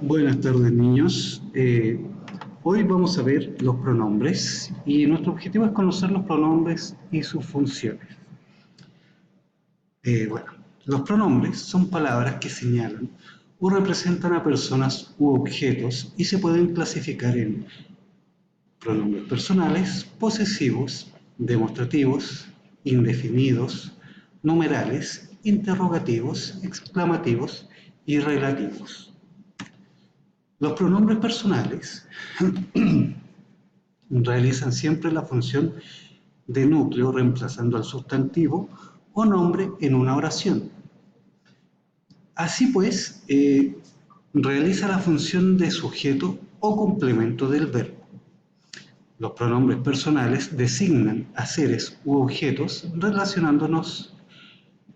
Buenas tardes, niños. Hoy vamos a ver los pronombres y nuestro objetivo es conocer los pronombres y sus funciones. Bueno, los pronombres son palabras que señalan o representan a personas u objetos y se pueden clasificar en pronombres personales, posesivos, demostrativos, indefinidos, numerales, interrogativos, exclamativos y relativos. Los pronombres personales realizan siempre la función de núcleo reemplazando al sustantivo o nombre en una oración. Así pues, realiza la función de sujeto o complemento del verbo. Los pronombres personales designan a seres u objetos relacionándonos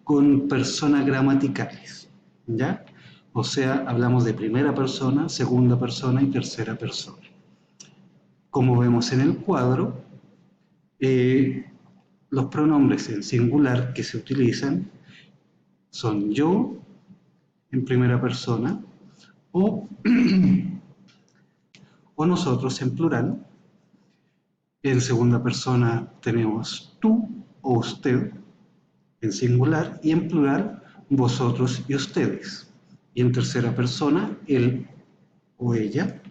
con personas gramaticales, ¿ya? O sea, hablamos de primera persona, segunda persona y tercera persona. Como vemos en el cuadro, los pronombres en singular que se utilizan son yo en primera persona o, o nosotros en plural. En segunda persona tenemos tú o usted en singular y en plural vosotros y ustedes. Y en tercera persona él o ella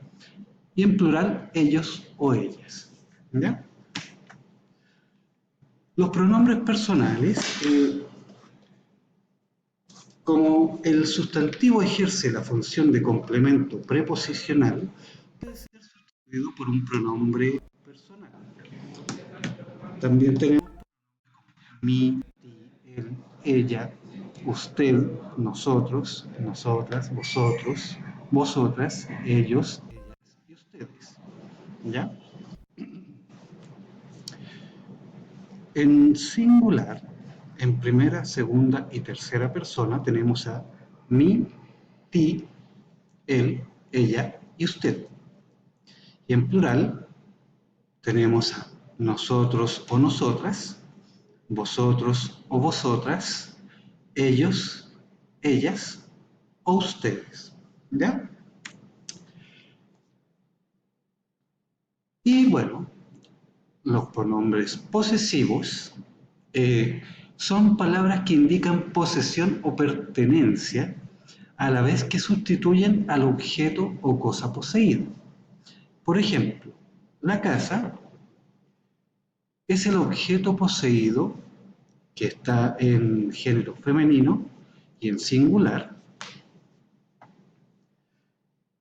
y en plural ellos o ellas. ¿Ya? Los pronombres personales, como el sustantivo ejerce la función de complemento preposicional, puede ser sustituido por un pronombre personal. También tenemos mi, ti, él, ella, usted, nosotros, nosotras, vosotros, vosotras, ellos, ellas y ustedes. ¿Ya? En singular, en primera, segunda y tercera persona tenemos a mí, ti, él, ella y usted. Y en plural tenemos a nosotros o nosotras, vosotros o vosotras, ellos, ellas o ustedes. ¿Ya? Y bueno, los pronombres posesivos son palabras que indican posesión o pertenencia a la vez que sustituyen al objeto o cosa poseída. Por ejemplo, la casa es el objeto poseído que está en género femenino y en singular.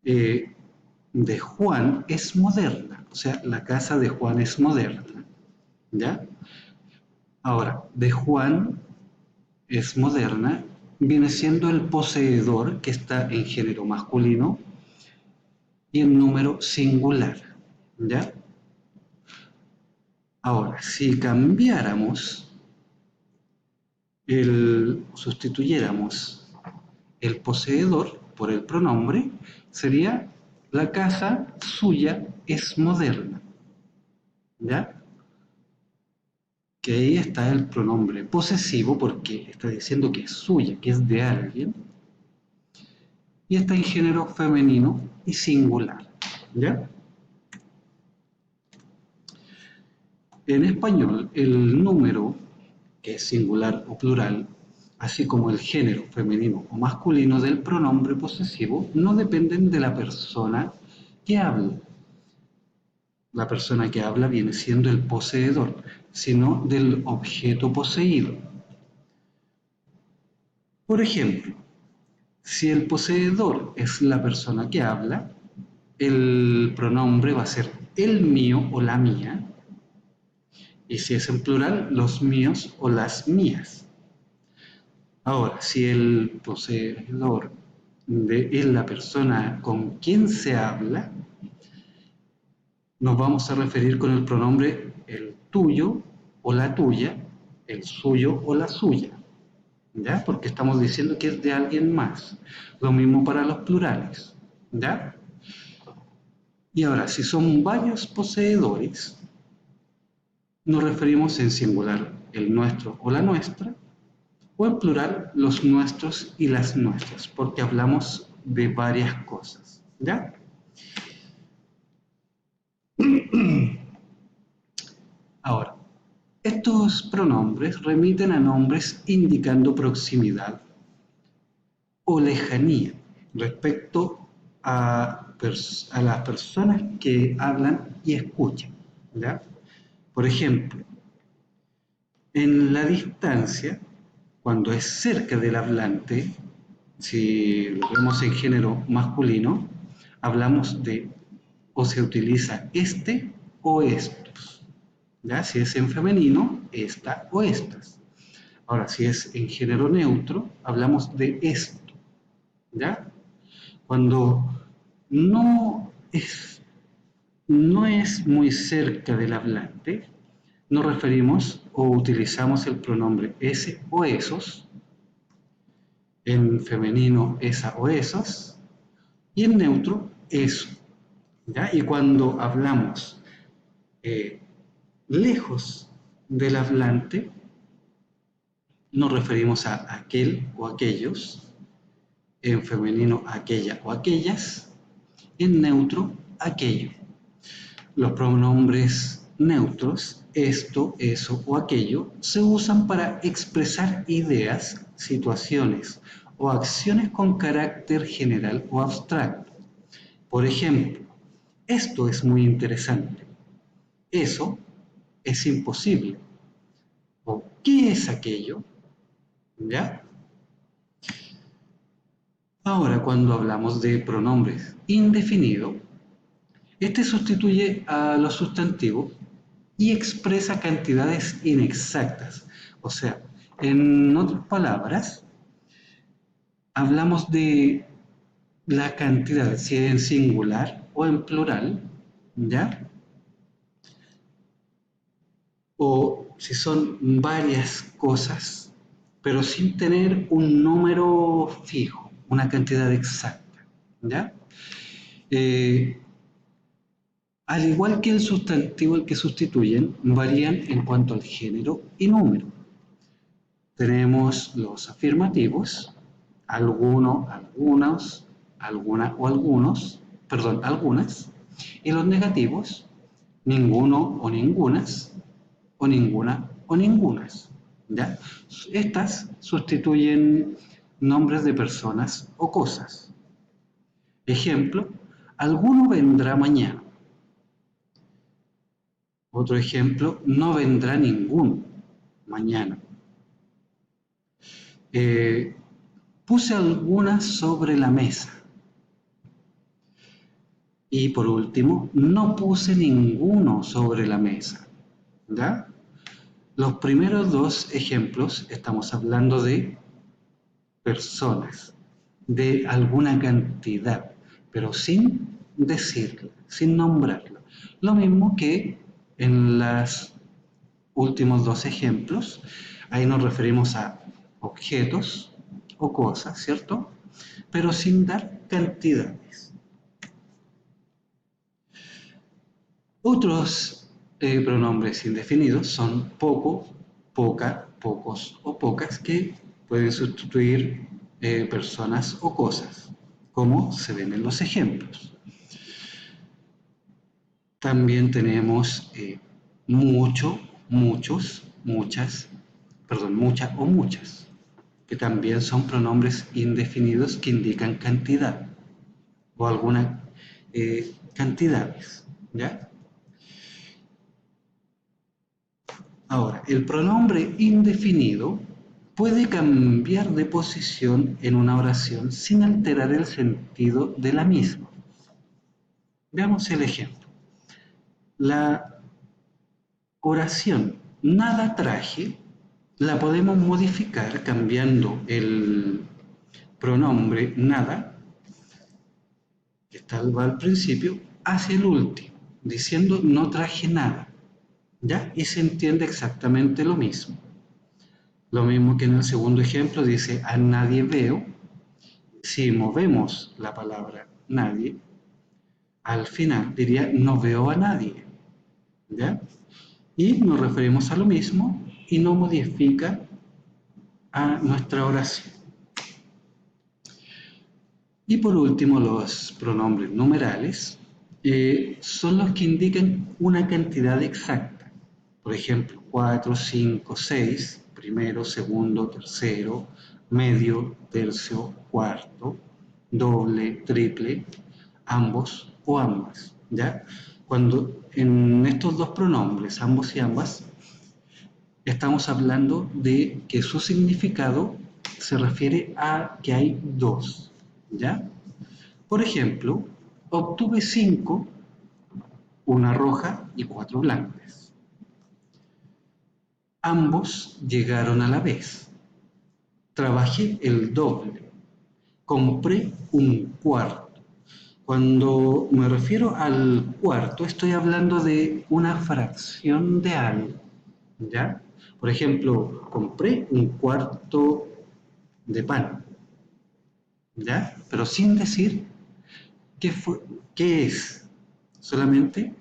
De Juan es moderna, o sea, la casa de Juan es moderna, ¿ya? Ahora, de Juan es moderna, viene siendo el poseedor que está en género masculino y en número singular, ¿ya? Ahora, si cambiáramos, sustituyéramos el poseedor por el pronombre, sería la casa suya es moderna, ¿ya? Que ahí está el pronombre posesivo porque está diciendo que es suya, que es de alguien, y está en género femenino y singular, ¿ya? En español, el número, que es singular o plural, así como el género femenino o masculino del pronombre posesivo, no dependen de la persona que habla. La persona que habla viene siendo el poseedor, sino del objeto poseído. Por ejemplo, si el poseedor es la persona que habla, el pronombre va a ser el mío o la mía, y si es en plural, los míos o las mías. Ahora, si el poseedor es la persona con quien se habla, nos vamos a referir con el pronombre el tuyo o la tuya, el suyo o la suya, ¿ya? Porque estamos diciendo que es de alguien más. Lo mismo para los plurales, ¿ya? Y ahora, si son varios poseedores, nos referimos en singular el nuestro o la nuestra, o en plural los nuestros y las nuestras, porque hablamos de varias cosas. ¿Ya? Ahora, estos pronombres remiten a nombres indicando proximidad o lejanía respecto a las personas que hablan y escuchan. ¿Ya? Por ejemplo, en la distancia, cuando es cerca del hablante, si lo vemos en género masculino, hablamos de o se utiliza este o estos. ¿Ya? Si es en femenino, esta o estas. Ahora, si es en género neutro, hablamos de esto. ¿Ya? Cuando no es, no es muy cerca del hablante, nos referimos o utilizamos el pronombre ese o esos, en femenino esa o esas, y en neutro eso. ¿Ya? Y cuando hablamos eh, lejos del hablante, nos referimos a aquel o aquellos, en femenino aquella o aquellas, en neutro aquello. Los pronombres neutros, esto, eso o aquello, se usan para expresar ideas, situaciones o acciones con carácter general o abstracto. Por ejemplo, esto es muy interesante. Eso es imposible. ¿O qué es aquello? ¿Ya? Ahora, cuando hablamos de pronombres indefinidos, este sustituye a los sustantivos y expresa cantidades inexactas. O sea, en otras palabras, hablamos de la cantidad, si es en singular o en plural, ¿ya? O si son varias cosas, pero sin tener un número fijo, una cantidad exacta, ¿ya? Eh, Al igual que el sustantivo al que sustituyen, varían en cuanto al género y número. Tenemos los afirmativos, alguno, algunos, alguna o algunos, perdón, algunas, y los negativos, ninguno o ningunas, o ninguna o ningunas. ¿Ya? Estas sustituyen nombres de personas o cosas. Ejemplo, alguno vendrá mañana. Otro ejemplo, no vendrá ninguno mañana. Eh, Puse algunas sobre la mesa. Y por último, no puse ninguno sobre la mesa. ¿Ya? Los primeros dos ejemplos estamos hablando de personas, de alguna cantidad, pero sin decirla, sin nombrarla. Lo mismo que en los últimos dos ejemplos, ahí nos referimos a objetos o cosas, ¿cierto? Pero sin dar cantidades. Otros pronombres indefinidos son poco, poca, pocos o pocas que pueden sustituir personas o cosas, como se ven en los ejemplos. También tenemos mucho, muchos, muchas, perdón, mucha o muchas, que también son pronombres indefinidos que indican cantidad o algunas cantidades, ¿ya? Ahora, el pronombre indefinido puede cambiar de posición en una oración sin alterar el sentido de la misma. Veamos el ejemplo. La oración nada traje la podemos modificar cambiando el pronombre nada, que está al principio, hacia el último, diciendo no traje nada. ¿Ya? Y se entiende exactamente lo mismo. Lo mismo que en el segundo ejemplo dice a nadie veo. Si movemos la palabra nadie, al final diría no veo a nadie. ¿Ya? Y nos referimos a lo mismo y no modifica a nuestra oración. Y por último, los pronombres numerales son los que indican una cantidad exacta. Por ejemplo, 4, 5, 6, primero, segundo, tercero, medio, tercio, cuarto, doble, triple, ambos o ambas, ¿ya? Cuando en estos dos pronombres, ambos y ambas, estamos hablando de que su significado se refiere a que hay dos, ¿ya? Por ejemplo, obtuve 5, una roja y 4 blancas. Ambos llegaron a la vez. Trabajé el doble. Compré un cuarto. Cuando me refiero al cuarto, estoy hablando de una fracción de algo, ¿ya? Por ejemplo, compré un cuarto de pan, ¿ya? Pero sin decir qué es. Solamente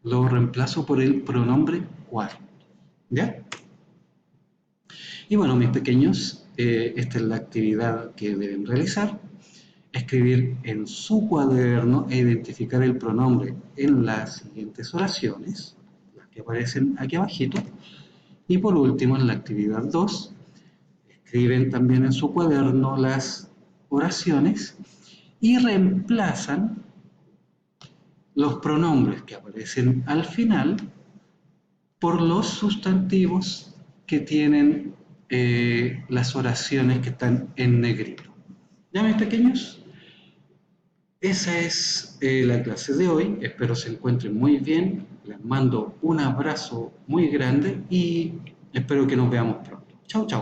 lo reemplazo por el pronombre cuarto, ¿ya? Y bueno, mis pequeños, esta es la actividad que deben realizar. Escribir en su cuaderno e identificar el pronombre en las siguientes oraciones, las que aparecen aquí abajito. Y por último, en la actividad 2, escriben también en su cuaderno las oraciones y reemplazan los pronombres que aparecen al final por los sustantivos que tienen las oraciones que están en negrito. ¿Ya, mis pequeños? Esa es la clase de hoy. Espero se encuentren muy bien. Les mando un abrazo muy grande y espero que nos veamos pronto. Chau, chau.